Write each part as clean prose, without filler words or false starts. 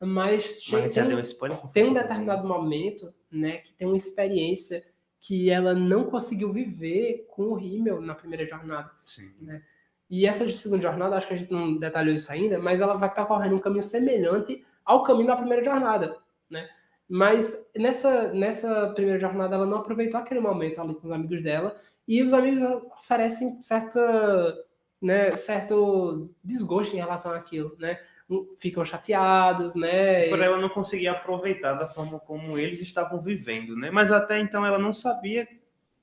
Mas já deu spoiler? Tem um determinado momento, né, que tem uma experiência que ela não conseguiu viver com o Himmel na primeira jornada. Sim. Né? E essa segunda jornada, acho que a gente não detalhou isso ainda, mas ela vai percorrendo um caminho semelhante ao caminho da primeira jornada, né? Mas nessa primeira jornada ela não aproveitou aquele momento ali com os amigos dela, e os amigos oferecem certo desgosto em relação àquilo, né? Ficam chateados, né? Por ela não conseguir aproveitar da forma como eles estavam vivendo, né? Mas até então ela não sabia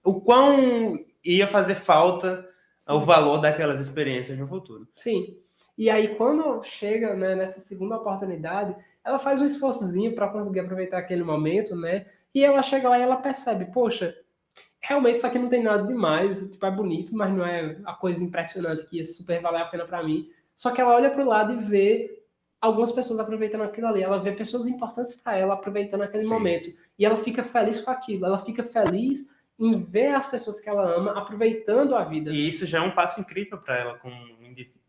o quão ia fazer falta o valor daquelas experiências no futuro. Sim. E aí, quando chega, né, nessa segunda oportunidade, ela faz um esforçozinho para conseguir aproveitar aquele momento, né? E ela chega lá e ela percebe, poxa, realmente isso aqui não tem nada demais, tipo, é bonito, mas não é a coisa impressionante que ia super valer a pena para mim. Só que ela olha para o lado e vê algumas pessoas aproveitando aquilo ali, ela vê pessoas importantes para ela aproveitando aquele momento. E ela fica feliz com aquilo, ela fica feliz em ver as pessoas que ela ama aproveitando a vida. E isso já é um passo incrível para ela como indivíduo.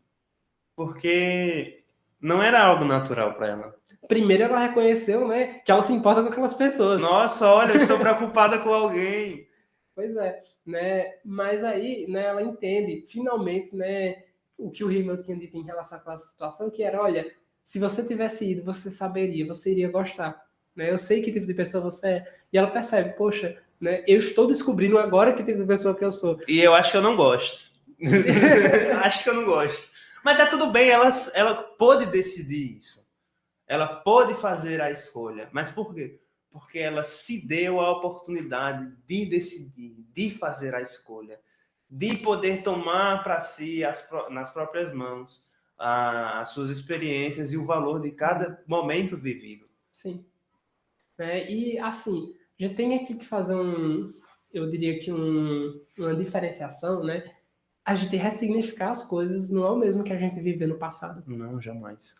Porque não era algo natural para ela. Primeiro ela reconheceu, né, que ela se importa com aquelas pessoas. Nossa, olha, eu estou preocupada com alguém. Pois é, né? Mas aí, né, ela entende, finalmente, né, o que o Himmel tinha dito em relação àquela situação, que era, olha, se você tivesse ido, você saberia, você iria gostar, né? Eu sei que tipo de pessoa você é. E ela percebe, poxa, né, eu estou descobrindo agora que tipo de pessoa que eu sou. E eu acho que eu não gosto. Acho que eu não gosto. Mas tá tudo bem, ela pôde decidir isso. Ela pôde fazer a escolha. Mas por quê? Porque ela se deu a oportunidade de decidir, de fazer a escolha, de poder tomar para si nas próprias mãos as suas experiências e o valor de cada momento vivido. Sim. E assim, já tem aqui que fazer eu diria que uma diferenciação, né? A gente ressignificar as coisas não é o mesmo que a gente viver no passado. Não, jamais.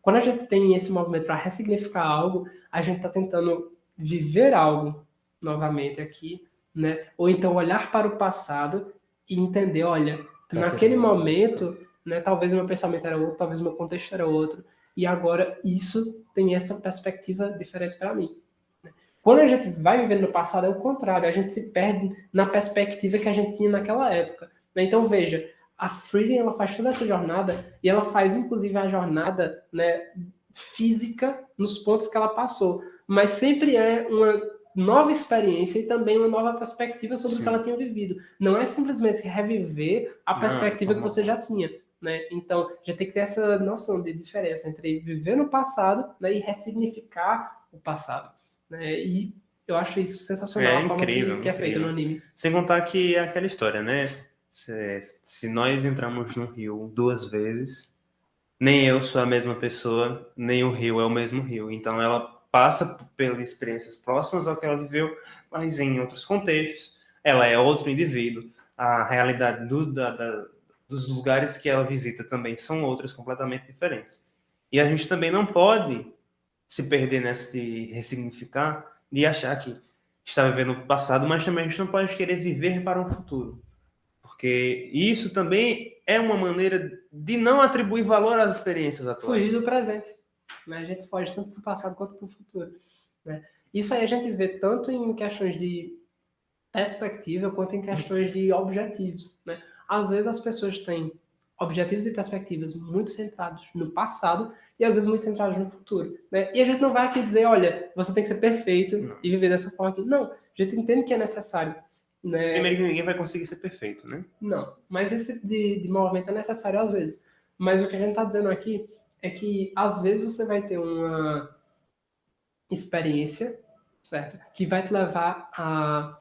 Quando a gente tem esse movimento para ressignificar algo, a gente está tentando viver algo novamente aqui, né? Ou então olhar para o passado e entender, olha, naquele momento, né, talvez meu pensamento era outro, talvez meu contexto era outro, e agora isso tem essa perspectiva diferente para mim. Quando a gente vai vivendo no passado, é o contrário, a gente se perde na perspectiva que a gente tinha naquela época. Então, veja, a Freeling, ela faz toda essa jornada, e ela faz, inclusive, a jornada, né, física nos pontos que ela passou. Mas sempre é uma nova experiência e também uma nova perspectiva sobre o que ela tinha vivido. Não é simplesmente reviver a perspectiva que você já tinha. Né? Então, já tem que ter essa noção de diferença entre viver no passado, né, e ressignificar o passado. Né? E eu acho isso sensacional, a forma que é feito no anime. Sem contar que é aquela história, né? Se nós entramos no rio 2 vezes, nem eu sou a mesma pessoa, nem o rio é o mesmo rio. Então ela passa pelas experiências próximas ao que ela viveu, mas em outros contextos. Ela é outro indivíduo. A realidade dos lugares que ela visita também são outras, completamente diferentes. E a gente também não pode se perder nessa de ressignificar, de achar que está vivendo o passado, mas também a gente não pode querer viver para um futuro. Porque isso também é uma maneira de não atribuir valor às experiências atuais. Fugir do presente. Né? A gente foge tanto para o passado quanto para o futuro. Né? Isso aí a gente vê tanto em questões de perspectiva quanto em questões de objetivos. Né? Às vezes as pessoas têm objetivos e perspectivas muito centrados no passado e às vezes muito centrados no futuro. Né? E a gente não vai aqui dizer, olha, você tem que ser perfeito e viver dessa forma aqui. Não, a gente entende que é necessário. Né? Primeiro que ninguém vai conseguir ser perfeito, né? Não, mas esse de movimento é necessário às vezes. Mas o que a gente está dizendo aqui é que às vezes você vai ter uma experiência, certo? Que vai te levar a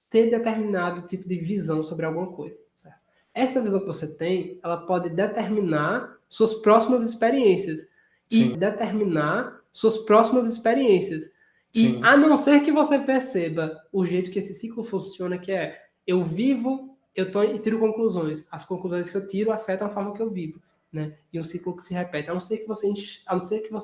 ter determinado tipo de visão sobre alguma coisa, certo? Essa visão que você tem, ela pode determinar suas próximas experiências. E determinar suas próximas experiências. E a não ser que você perceba o jeito que esse ciclo funciona, que é eu vivo, e tiro conclusões. As conclusões que eu tiro afetam a forma que eu vivo. Né? E um ciclo que se repete. A não ser que você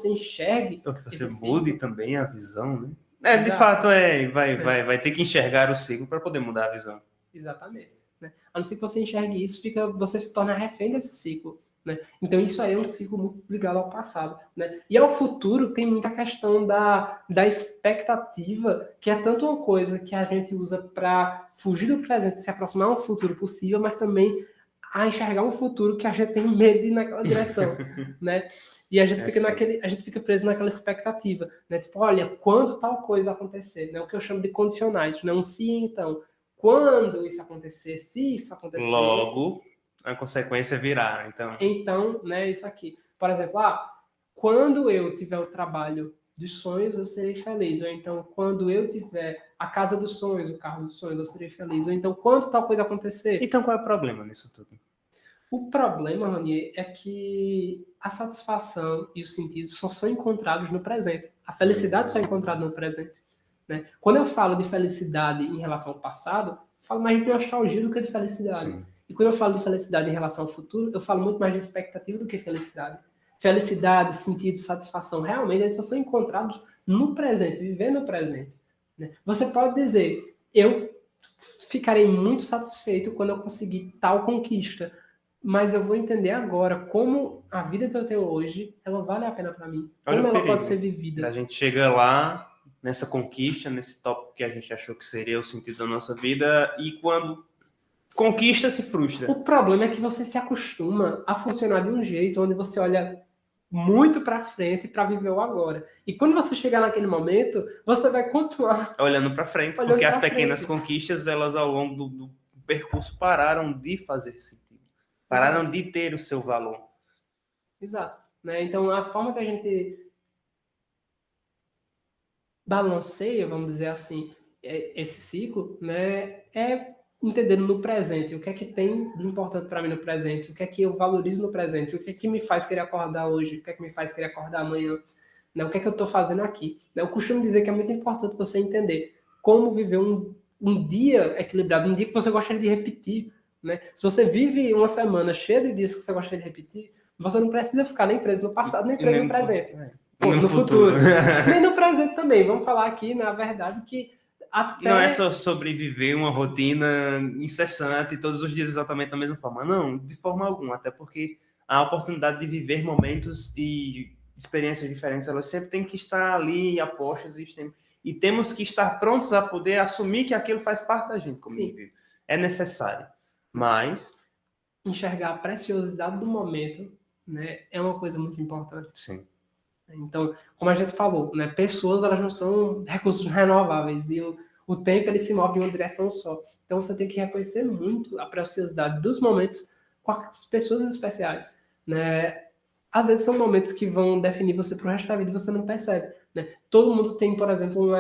enxergue... Ou que você mude também a visão, né? De fato, vai ter que enxergar o ciclo para poder mudar a visão. Exatamente. Né? A não ser que você enxergue isso, você se torna refém desse ciclo. né? Então isso aí é um ciclo muito ligado ao passado, né? E ao futuro tem muita questão da expectativa, que é tanto uma coisa que a gente usa para fugir do presente, se aproximar a um futuro possível, mas também a enxergar um futuro que a gente tem medo de ir naquela direção, né? E a gente fica a gente fica preso naquela expectativa, né? Tipo, olha, quando tal coisa acontecer, né? O que eu chamo de condicionais, né? Um se então, quando isso acontecer, se isso acontecer, logo a consequência virá. Então, né, isso aqui. Por exemplo, quando eu tiver o trabalho dos sonhos, eu serei feliz. Ou então, quando eu tiver a casa dos sonhos, o carro dos sonhos, eu serei feliz. Ou então, quando tal coisa acontecer. Então, qual é o problema nisso tudo? O problema, Ronier, é que a satisfação e o sentido só são encontrados no presente. A felicidade só é encontrada no presente. Né? Quando eu falo de felicidade em relação ao passado, eu falo mais de nostalgia do que de felicidade. Sim. E quando eu falo de felicidade em relação ao futuro, eu falo muito mais de expectativa do que felicidade. Felicidade, sentido, satisfação, realmente eles só são encontrados no presente, viver no presente. Né? Você pode dizer, eu ficarei muito satisfeito quando eu conseguir tal conquista, mas eu vou entender agora como a vida que eu tenho hoje, ela vale a pena para mim. Olha como ela pode ser vivida. A gente chega lá, nessa conquista, nesse tópico que a gente achou que seria o sentido da nossa vida, e quando conquista, se frustra. O problema é que você se acostuma a funcionar de um jeito onde você olha muito para frente para viver o agora. E quando você chegar naquele momento, você vai continuar olhando para frente, porque as pequenas conquistas, elas ao longo do percurso pararam de fazer sentido, pararam de ter o seu valor. Exato. Né? Então, a forma que a gente balanceia, vamos dizer assim, esse ciclo, né, é entendendo no presente o que é que tem de importante para mim no presente, o que é que eu valorizo no presente, o que é que me faz querer acordar hoje, o que é que me faz querer acordar amanhã, né, o que é que eu estou fazendo aqui. Eu costumo dizer que é muito importante você entender como viver um dia equilibrado, um dia que você gostaria de repetir. Né? Se você vive uma semana cheia de dias que você gostaria de repetir, você não precisa ficar nem preso no passado, nem preso no presente. No futuro. Nem no presente também. Vamos falar aqui, na verdade, que até... Não é só sobreviver uma rotina incessante, todos os dias exatamente da mesma forma. Não, de forma alguma. Até porque a oportunidade de viver momentos e experiências diferentes, elas sempre têm que estar ali apostas e temos que estar prontos a poder assumir que aquilo faz parte da gente como indivíduo. É necessário. Mas enxergar a preciosidade do momento, né, é uma coisa muito importante. Sim. Então, como a gente falou, né, pessoas elas não são recursos renováveis e o tempo ele se move em uma direção só. Então você tem que reconhecer muito a preciosidade dos momentos com as pessoas especiais, né? Às vezes são momentos que vão definir você para o resto da vida e você não percebe, né? Todo mundo tem, por exemplo,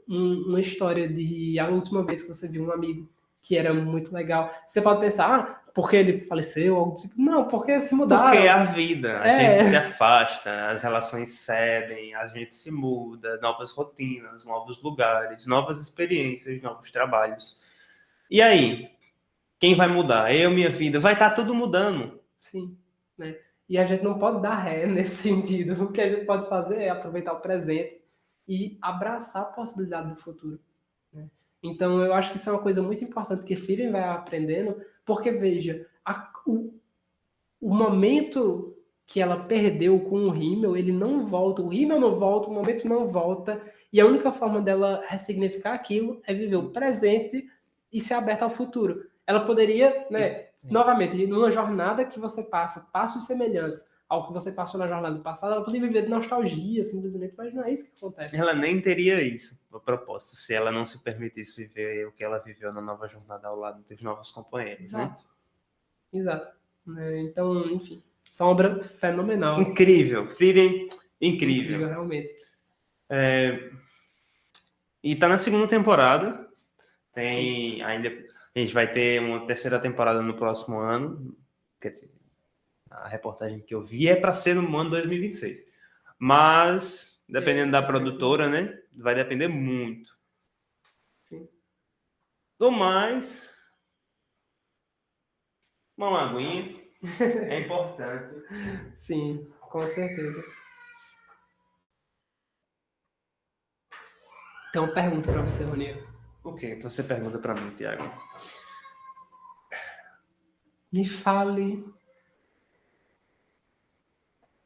uma história de a última vez que você viu um amigo que era muito legal. Você pode pensar, porque ele faleceu, algo tipo. Não, porque se mudaram. Porque é a vida, a gente se afasta, as relações cedem, a gente se muda, novas rotinas, novos lugares, novas experiências, novos trabalhos. E aí? Quem vai mudar? Eu, minha vida? Vai estar tudo mudando. Sim, né? E a gente não pode dar ré nesse sentido. O que a gente pode fazer é aproveitar o presente e abraçar a possibilidade do futuro. Né? Então, eu acho que isso é uma coisa muito importante que Frieden vai aprendendo, porque, veja, o momento que ela perdeu com o Himmel, ele não volta. O Himmel não volta, o momento não volta, e a única forma dela ressignificar aquilo é viver o presente e ser aberta ao futuro. Ela poderia, né, novamente, numa jornada que você passa, passos semelhantes ao que você passou na jornada passada, ela poderia viver de nostalgia, simplesmente, mas não é isso que acontece. Ela nem teria isso, a propósito, se ela não se permitisse viver o que ela viveu na nova jornada ao lado dos novos companheiros. Exato. Né? Exato. Então, enfim, essa obra fenomenal. Incrível. Frieden, incrível. Incrível, realmente. E tá na segunda temporada. Tem ainda... A gente vai ter uma terceira temporada no próximo ano. Quer dizer, a reportagem que eu vi é para ser no ano 2026. Mas, dependendo da produtora, né? Vai depender muito. Sim. Do mais, uma aguinha é importante. Sim, com certeza. Então, pergunta para você, Ronier. O que você pergunta para mim, Tiago? Me fale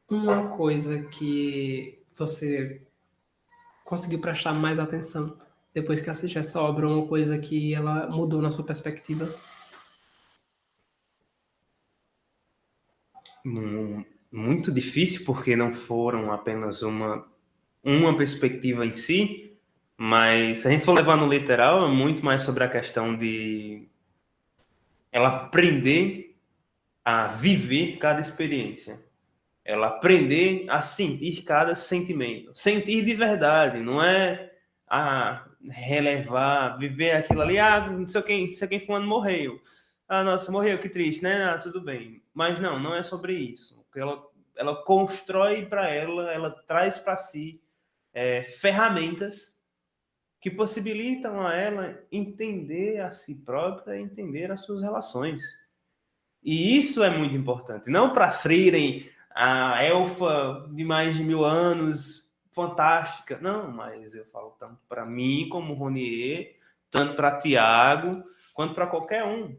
Uma coisa que você conseguiu prestar mais atenção depois que assistiu essa obra, uma coisa que ela mudou na sua perspectiva? Muito difícil, porque não foram apenas uma perspectiva em si, mas se a gente for levar no literal, é muito mais sobre a questão de ela aprender a viver cada experiência. Ela aprender a sentir cada sentimento. Sentir de verdade, não é relevar, viver aquilo ali, não sei quem fulano morreu. Ah, nossa, morreu, que triste, né? Ah, tudo bem. Mas não é sobre isso. Ela constrói para ela traz para si ferramentas que possibilitam a ela entender a si própria, entender as suas relações. E isso é muito importante. Não para frirem a elfa de mais de 1000 anos, fantástica. Não, mas eu falo tanto para mim como Ronier, tanto para Tiago, quanto para qualquer um.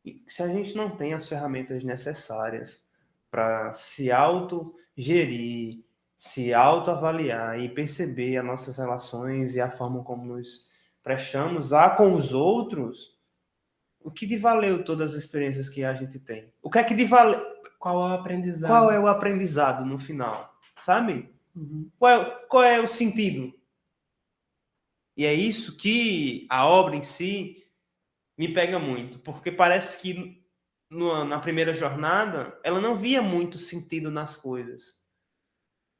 E se a gente não tem as ferramentas necessárias para se autogerir, se autoavaliar e perceber as nossas relações e a forma como nos prestamos a com os outros, o que de valeu todas as experiências que a gente tem? O que é que de valeu? Qual é o aprendizado? Qual é o aprendizado no final? Sabe? Uhum. Qual é o sentido? E é isso que a obra em si me pega muito, porque parece que na primeira jornada ela não via muito sentido nas coisas.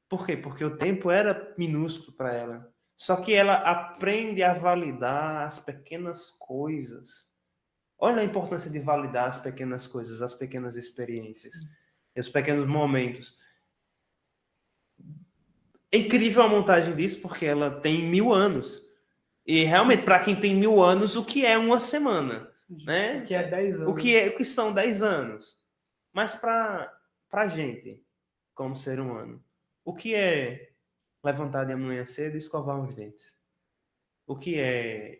Por quê? Porque o tempo era minúsculo para ela. Só que ela aprende a validar as pequenas coisas. Olha a importância de validar as pequenas coisas, as pequenas experiências, os pequenos momentos. É incrível a montagem disso, porque ela tem 1000 anos. E realmente, para quem tem 1000 anos, o que é uma semana? Né? O que é 10 anos? O que são 10 anos? Mas para a gente, como ser humano, o que é levantar de manhã cedo e escovar os dentes? O que é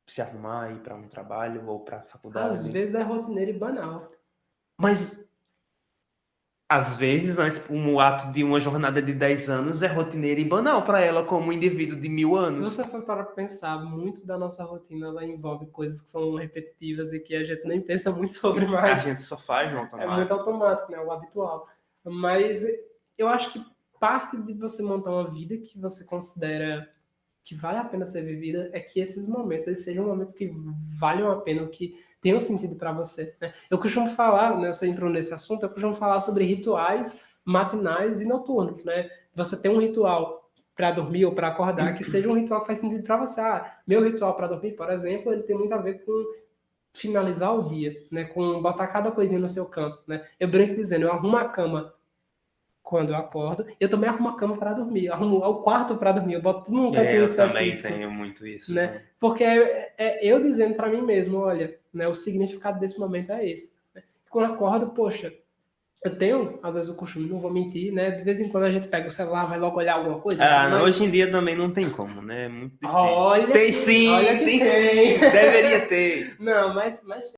se arrumar, ir para um trabalho ou para a faculdade? Às vezes é rotineiro e banal. Mas às vezes, o ato de uma jornada de 10 anos é rotineira e banal para ela, como um indivíduo de 1000 anos. Se você for para pensar, muito da nossa rotina ela envolve coisas que são repetitivas e que a gente nem pensa muito sobre mais. A gente só faz no automático. É muito automático, né? O habitual. Mas eu acho que parte de você montar uma vida que você considera que vale a pena ser vivida é que esses momentos eles sejam momentos que valham a pena, que tenham sentido para você. Né? Eu costumo falar, né, você entrou nesse assunto, eu costumo falar sobre rituais matinais e noturnos. Né? Você tem um ritual para dormir ou para acordar que seja um ritual que faz sentido para você. Meu ritual para dormir, por exemplo, ele tem muito a ver com finalizar o dia, né, com botar cada coisinha no seu canto, né? Eu brinco dizendo, eu arrumo a cama quando eu acordo, eu também arrumo a cama para dormir, eu arrumo o quarto para dormir, eu boto tudo num cantinho específico. Eu também tenho muito isso. Né? Porque eu dizendo para mim mesmo, olha, né, o significado desse momento é esse. Né? Quando eu acordo, poxa, eu tenho, às vezes, o costume, não vou mentir, né? De vez em quando a gente pega o celular, vai logo olhar alguma coisa. Mas hoje em dia também não tem como, né? É muito difícil. Olha tem sim, olha tem sim. Deveria ter. Não, mas